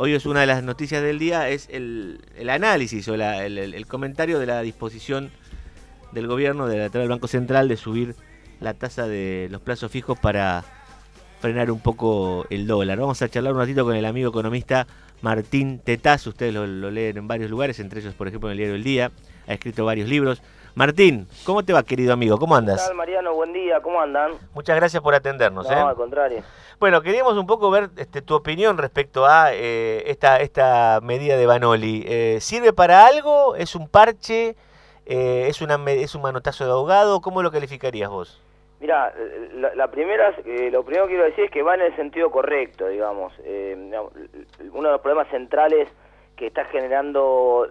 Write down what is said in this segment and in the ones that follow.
hoy es una de las noticias del día, es el análisis o el comentario de la disposición del gobierno, del Banco Central, de subir la tasa de los plazos fijos para frenar un poco el dólar. Vamos a charlar un ratito con el amigo economista Martín Tetaz. Ustedes lo leen en varios lugares, entre ellos, por ejemplo, en el diario El Día. Ha escrito varios libros. Martín, ¿cómo te va, querido amigo? ¿Cómo andas? ¿Qué tal, Mariano? Buen día, ¿cómo andan? Muchas gracias por atendernos. No, al contrario. Bueno, queríamos un poco ver tu opinión respecto a esta medida de Vanoli. ¿Sirve para algo? ¿Es un parche? ¿Es un manotazo de ahogado? ¿Cómo lo calificarías vos? Mira, lo primero que quiero decir es que va en el sentido correcto, digamos. Uno de los problemas centrales que está generando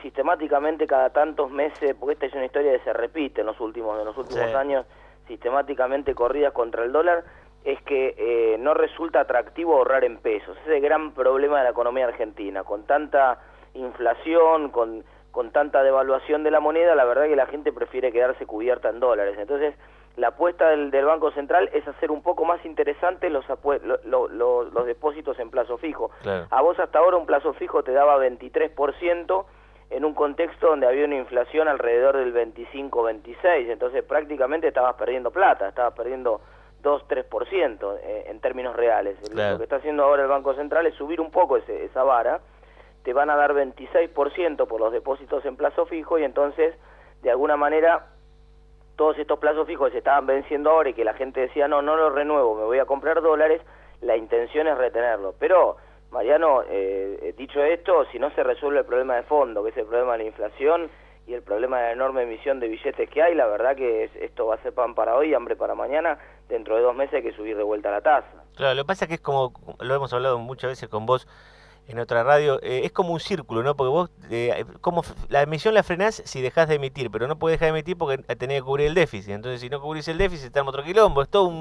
sistemáticamente cada tantos meses, porque esta es una historia que se repite en los últimos Sí. años, sistemáticamente corridas contra el dólar, es que no resulta atractivo ahorrar en pesos. Ese es el gran problema de la economía argentina. Con tanta inflación, con tanta devaluación de la moneda, la verdad que la gente prefiere quedarse cubierta en dólares. Entonces, la apuesta del Banco Central es hacer un poco más interesantes los depósitos en plazo fijo. Claro. A vos hasta ahora un plazo fijo te daba 23%, en un contexto donde había una inflación alrededor del 25-26%, entonces prácticamente estabas perdiendo plata, estabas perdiendo 2-3% en términos reales. Claro. Lo que está haciendo ahora el Banco Central es subir un poco esa vara. Te van a dar 26% por los depósitos en plazo fijo, y entonces, de alguna manera, todos estos plazos fijos se estaban venciendo ahora y que la gente decía, no lo renuevo, me voy a comprar dólares, la intención es retenerlo. Pero, Mariano, dicho esto, si no se resuelve el problema de fondo, que es el problema de la inflación y el problema de la enorme emisión de billetes que hay, la verdad que esto va a ser pan para hoy, hambre para mañana. Dentro de 2 meses hay que subir de vuelta la tasa. Claro, lo que pasa es que es como, lo hemos hablado muchas veces con vos en otra radio, es como un círculo, ¿no? Porque vos, como la emisión la frenás si dejás de emitir, pero no podés dejar de emitir porque tenés que cubrir el déficit. Entonces, si no cubrís el déficit, está en otro quilombo. Es todo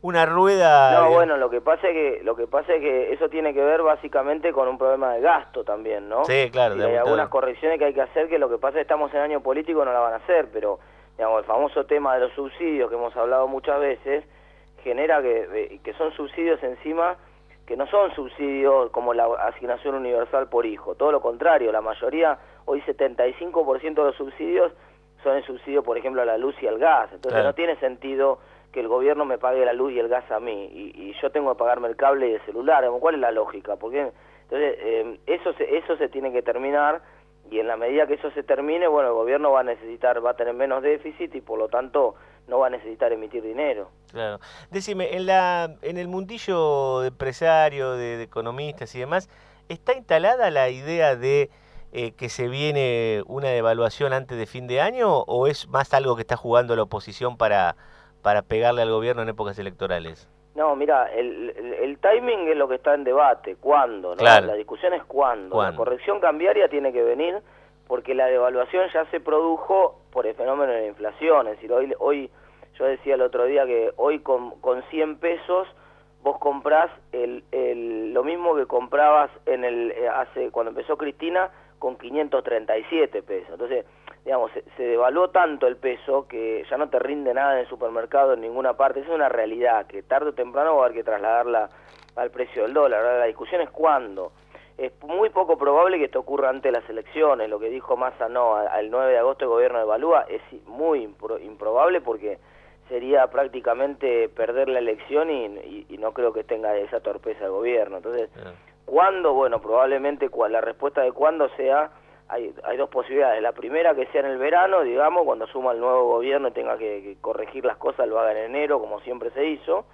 una rueda. No, bueno, lo que pasa es que eso tiene que ver básicamente con un problema de gasto también, ¿no? Sí, claro. Y hay algunas correcciones que hay que hacer, que lo que pasa es que estamos en año político, no la van a hacer, pero, digamos, el famoso tema de los subsidios que hemos hablado muchas veces, genera que son subsidios encima que no son subsidios como la asignación universal por hijo, todo lo contrario, la mayoría, hoy 75% de los subsidios son el subsidio, por ejemplo, a la luz y al gas. Entonces, claro, no tiene sentido que el gobierno me pague la luz y el gas a mí, y yo tengo que pagarme el cable y el celular. ¿Cuál es la lógica? Porque entonces eso se tiene que terminar, y en la medida que eso se termine, bueno, el gobierno va a tener menos déficit y por lo tanto no va a necesitar emitir dinero. Claro. Decime, en el mundillo de empresario, de economistas y demás, ¿está instalada la idea de que se viene una devaluación antes de fin de año, o es más algo que está jugando la oposición para pegarle al gobierno en épocas electorales? No, mira, el timing es lo que está en debate. ¿Cuándo? ¿No? Claro. La discusión es cuándo. La corrección cambiaria tiene que venir porque la devaluación ya se produjo por el fenómeno de la inflación. Es decir, hoy yo decía el otro día que hoy con 100 pesos vos comprás lo mismo que comprabas cuando empezó Cristina, con 537 pesos. Entonces, digamos, se devaluó tanto el peso que ya no te rinde nada en el supermercado en ninguna parte. Esa es una realidad que tarde o temprano va a haber que trasladarla al precio del dólar. Ahora, la discusión es cuándo. Es muy poco probable que esto ocurra antes de las elecciones. Lo que dijo Massa, al 9 de agosto el gobierno devalúa, es muy improbable, porque sería prácticamente perder la elección y no creo que tenga esa torpeza el gobierno. Entonces, ¿cuándo? Bueno, probablemente la respuesta de cuándo sea, hay dos posibilidades. La primera, que sea en el verano, digamos, cuando asuma el nuevo gobierno y tenga que corregir las cosas, lo haga en enero, como siempre se hizo.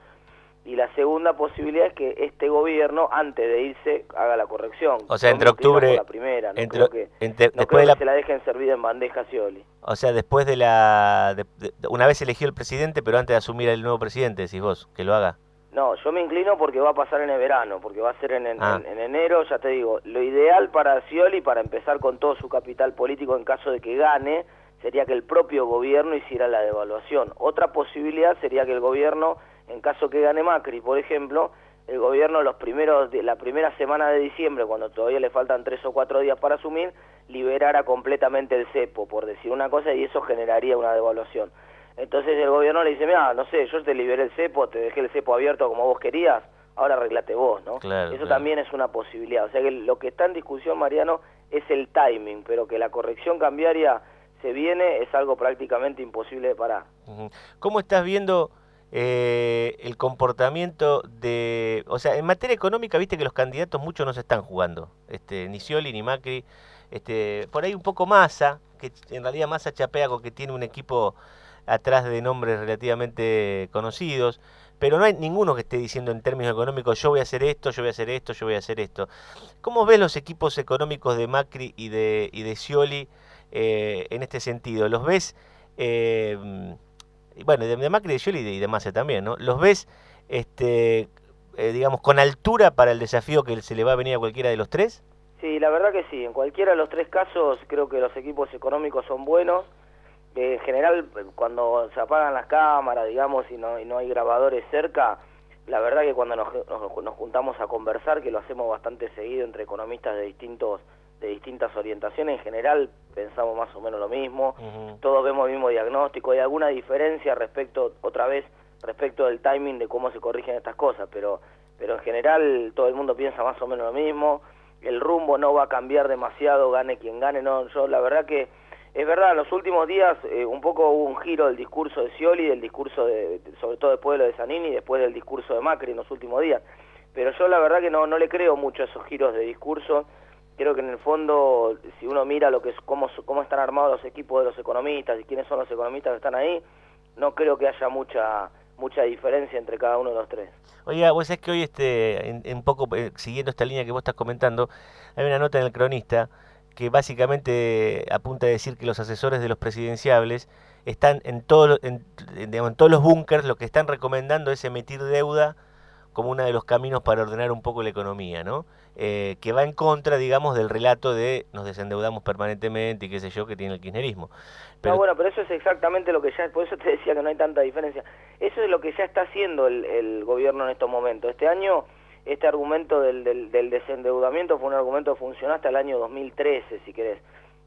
Y la segunda posibilidad es que este gobierno, antes de irse, haga la corrección. O sea, entre octubre... La primera, no creo que se la dejen servida en bandeja Scioli. O sea, después de una vez elegido el presidente, pero antes de asumir el nuevo presidente, decís vos, que lo haga. No, yo me inclino porque va a pasar en el verano, porque va a ser en enero. Ya te digo, lo ideal para Scioli, para empezar con todo su capital político en caso de que gane, sería que el propio gobierno hiciera la devaluación. Otra posibilidad sería que el gobierno, en caso que gane Macri, por ejemplo, el gobierno la primera semana de diciembre, cuando todavía le faltan 3 o 4 días para asumir, liberara completamente el cepo, por decir una cosa, y eso generaría una devaluación. Entonces el gobierno le dice, mira, no sé, yo te liberé el cepo, te dejé el cepo abierto como vos querías, ahora arreglate vos, ¿no? Claro, eso también es una posibilidad. O sea que lo que está en discusión, Mariano, es el timing, pero que la corrección cambiaria se viene es algo prácticamente imposible de parar. ¿Cómo estás viendo el comportamiento de... O sea, en materia económica, viste que los candidatos muchos no se están jugando, ni Scioli ni Macri, por ahí un poco Massa, que en realidad Massa chapea con que tiene un equipo atrás de nombres relativamente conocidos, pero no hay ninguno que esté diciendo en términos económicos, yo voy a hacer esto, yo voy a hacer esto, yo voy a hacer esto. ¿Cómo ves los equipos económicos de Macri y de Scioli en este sentido? ¿Los ves, bueno, de Macri, de Scioli y de Massa también, ¿no? ¿Los ves, digamos, con altura para el desafío que se le va a venir a cualquiera de los tres? Sí, la verdad que sí. En cualquiera de los tres casos creo que los equipos económicos son buenos. En general, cuando se apagan las cámaras, digamos, y no hay grabadores cerca, la verdad que cuando nos juntamos a conversar, que lo hacemos bastante seguido entre economistas de distintas orientaciones, en general pensamos más o menos lo mismo, todos vemos el mismo diagnóstico. Hay alguna diferencia respecto del timing de cómo se corrigen estas cosas, pero en general todo el mundo piensa más o menos lo mismo. El rumbo no va a cambiar demasiado, gane quien gane. No, yo la verdad que es verdad, en los últimos días un poco hubo un giro del discurso de Scioli, del discurso sobre todo después de lo de Zanini y después del discurso de Macri en los últimos días, pero yo la verdad que no le creo mucho a esos giros de discurso. Creo que en el fondo, si uno mira lo que es cómo están armados los equipos de los economistas y quiénes son los economistas que están ahí, no creo que haya mucha diferencia entre cada uno de los tres. Oiga, vos sabés que hoy, un poco siguiendo esta línea que vos estás comentando, hay una nota en El Cronista que básicamente apunta a decir que los asesores de los presidenciables están en todos los búnkers, lo que están recomendando es emitir deuda como uno de los caminos para ordenar un poco la economía, ¿no? Que va en contra, digamos, del relato de nos desendeudamos permanentemente y qué sé yo, que tiene el kirchnerismo. Pero... No, bueno, pero eso es exactamente lo que ya, por eso te decía que no hay tanta diferencia. Eso es lo que ya está haciendo el gobierno en estos momentos. Este año, este argumento del desendeudamiento fue un argumento que funcionó hasta el año 2013, si querés.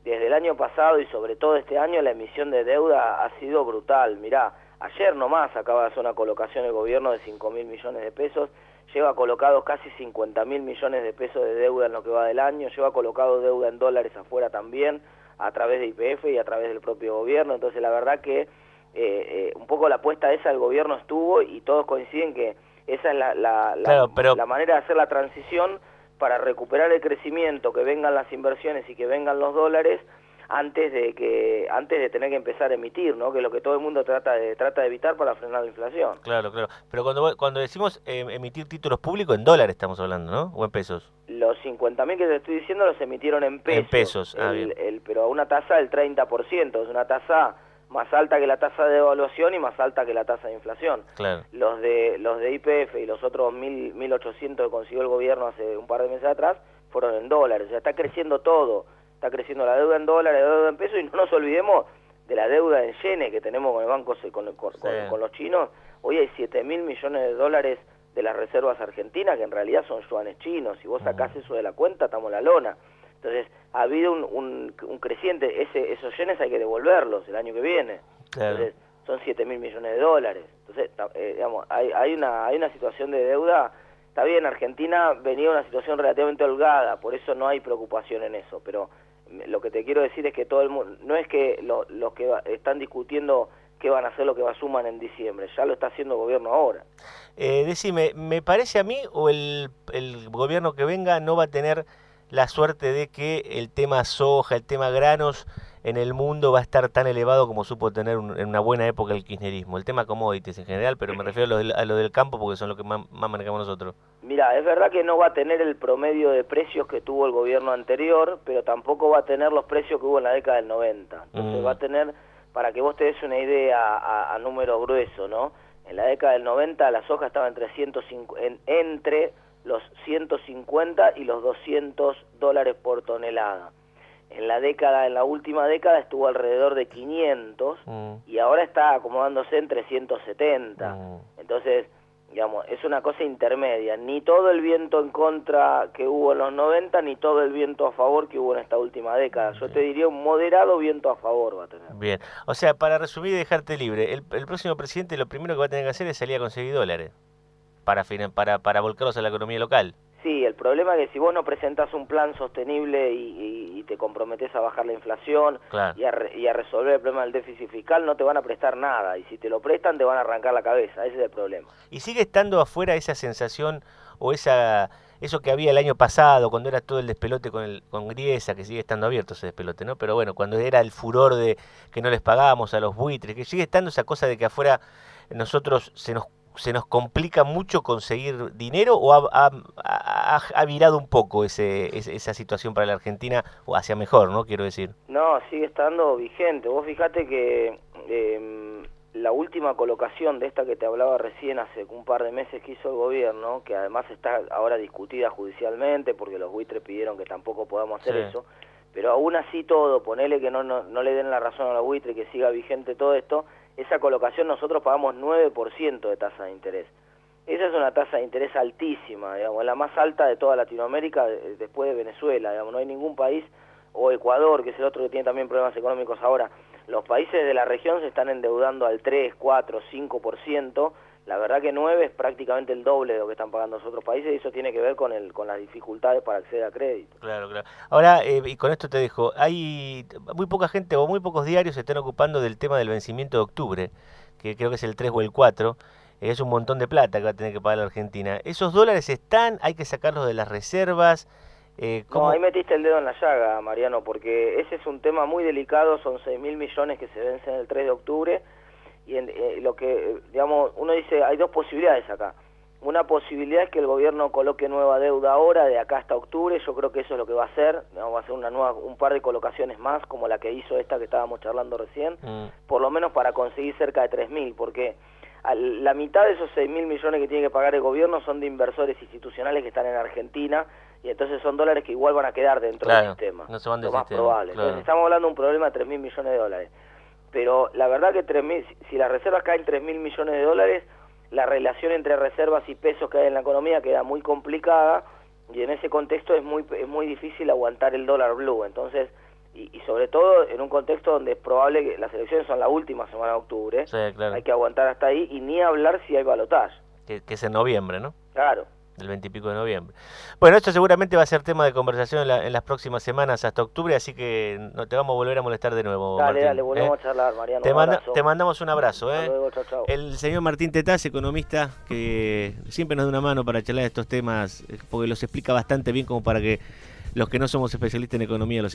Desde el año pasado y sobre todo este año, la emisión de deuda ha sido brutal. Mirá, ayer nomás acaba de hacer una colocación el gobierno de 5.000 millones de pesos, lleva colocados casi 50.000 millones de pesos de deuda en lo que va del año, lleva colocado deuda en dólares afuera también, a través de YPF y a través del propio gobierno. Entonces la verdad que un poco la apuesta esa del gobierno estuvo y todos coinciden que esa es la manera de hacer la transición para recuperar el crecimiento, que vengan las inversiones y que vengan los dólares antes de tener que empezar a emitir, ¿no? Que es lo que todo el mundo trata de evitar para frenar la inflación. Claro. Pero cuando decimos emitir títulos públicos, en dólares estamos hablando, ¿no? ¿O en pesos? Los 50.000 que te estoy diciendo los emitieron en pesos. En pesos, bien. Pero a una tasa del 30%, es una tasa más alta que la tasa de devaluación y más alta que la tasa de inflación. Claro. Los de YPF y los otros 1.800 que consiguió el gobierno hace un par de meses atrás fueron en dólares. O sea, está creciendo todo. Está creciendo la deuda en dólares, la deuda en pesos, y no nos olvidemos de la deuda en yenes que tenemos con el banco, con los chinos. Hoy hay 7.000 millones de dólares de las reservas argentinas, que en realidad son yuanes chinos. Si vos sacás eso de la cuenta, estamos en la lona. Entonces, ha habido un creciente, esos yenes hay que devolverlos el año que viene. Claro. Entonces, son 7.000 millones de dólares. Entonces, digamos, hay una situación de deuda. Está bien, Argentina venía una situación relativamente holgada, por eso no hay preocupación en eso, pero lo que te quiero decir es que todo el mundo, no es que los que están discutiendo qué van a hacer lo que asuman en diciembre, ya lo está haciendo el gobierno ahora. Decime, ¿me parece a mí o el gobierno que venga no va a tener la suerte de que el tema soja, el tema granos en el mundo va a estar tan elevado como supo tener en una buena época el kirchnerismo? El tema commodities en general, pero me refiero a lo del campo porque son lo que más manejamos nosotros. Mira, es verdad que no va a tener el promedio de precios que tuvo el gobierno anterior, pero tampoco va a tener los precios que hubo en la década del 90. Entonces va a tener, para que vos te des una idea a número grueso, ¿no? En la década del 90 la soja estaba entre los 150 y los 200 dólares por tonelada. En la última década estuvo alrededor de 500 y ahora está acomodándose en 370. Entonces, digamos, es una cosa intermedia. Ni todo el viento en contra que hubo en los 90, ni todo el viento a favor que hubo en esta última década. Yo te diría un moderado viento a favor va a tener. Bien, o sea, para resumir y dejarte libre, el próximo presidente lo primero que va a tener que hacer es salir a conseguir dólares. para volcarlos a la economía local. Sí, el problema es que si vos no presentás un plan sostenible y te comprometés a bajar la inflación, claro, y a resolver el problema del déficit fiscal, no te van a prestar nada, y si te lo prestan te van a arrancar la cabeza, ese es el problema. ¿Y sigue estando afuera esa sensación o eso que había el año pasado, cuando era todo el despelote con Griesa, que sigue estando abierto ese despelote, ¿no? Pero bueno, cuando era el furor de que no les pagábamos a los buitres, que sigue estando esa cosa de que afuera nosotros se nos complica mucho conseguir dinero, o ha virado un poco esa situación para la Argentina, o hacia mejor, ¿no? Quiero decir. No, sigue estando vigente. Vos fijate que la última colocación de esta que te hablaba recién hace un par de meses que hizo el gobierno, que además está ahora discutida judicialmente porque los buitres pidieron que tampoco podamos hacer eso, pero aún así todo, ponele que no le den la razón a los buitres, que siga vigente todo esto, esa colocación nosotros pagamos 9% de tasa de interés. Esa es una tasa de interés altísima, digamos, la más alta de toda Latinoamérica después de Venezuela, digamos, no hay ningún país, o Ecuador, que es el otro que tiene también problemas económicos ahora. Los países de la región se están endeudando al 3, 4, 5%, la verdad que 9 es prácticamente el doble de lo que están pagando los otros países, y eso tiene que ver con las dificultades para acceder a crédito. Claro, claro. Ahora, y con esto te dejo, hay muy poca gente o muy pocos diarios se están ocupando del tema del vencimiento de octubre, que creo que es el 3 o el 4, es un montón de plata que va a tener que pagar la Argentina. ¿Esos dólares están? ¿Hay que sacarlos de las reservas? No, ahí metiste el dedo en la llaga, Mariano, porque ese es un tema muy delicado, son 6.000 millones que se vencen el 3 de octubre, y lo que, digamos, uno dice, hay dos posibilidades acá. Una posibilidad es que el gobierno coloque nueva deuda ahora, de acá hasta octubre, yo creo que eso es lo que va a hacer, digamos, va a hacer un par de colocaciones más, como la que hizo esta que estábamos charlando recién, por lo menos para conseguir cerca de 3.000, porque la mitad de esos 6.000 millones que tiene que pagar el gobierno son de inversores institucionales que están en Argentina, y entonces son dólares que igual van a quedar dentro del sistema, no se van del lo más sistema, probable. Claro. Entonces estamos hablando de un problema de 3.000 millones de dólares. Pero la verdad que 3.000, si las reservas caen 3.000 millones de dólares, la relación entre reservas y pesos que hay en la economía queda muy complicada, y en ese contexto es muy difícil aguantar el dólar blue. Entonces, y sobre todo en un contexto donde es probable que las elecciones son la última semana de octubre, sí, claro, hay que aguantar hasta ahí, y ni hablar si hay balotaje. Que es en noviembre, ¿no? Claro. Del 20 y pico de noviembre. Bueno, esto seguramente va a ser tema de conversación en las próximas semanas hasta octubre, así que no te vamos a volver a molestar de nuevo, Dale, Martín. dale, volvemos a charlar, Mariano. Te mandamos un abrazo. Hasta luego, chau, chau. El señor Martín Tetaz, economista, que siempre nos da una mano para charlar de estos temas, porque los explica bastante bien como para que los que no somos especialistas en economía los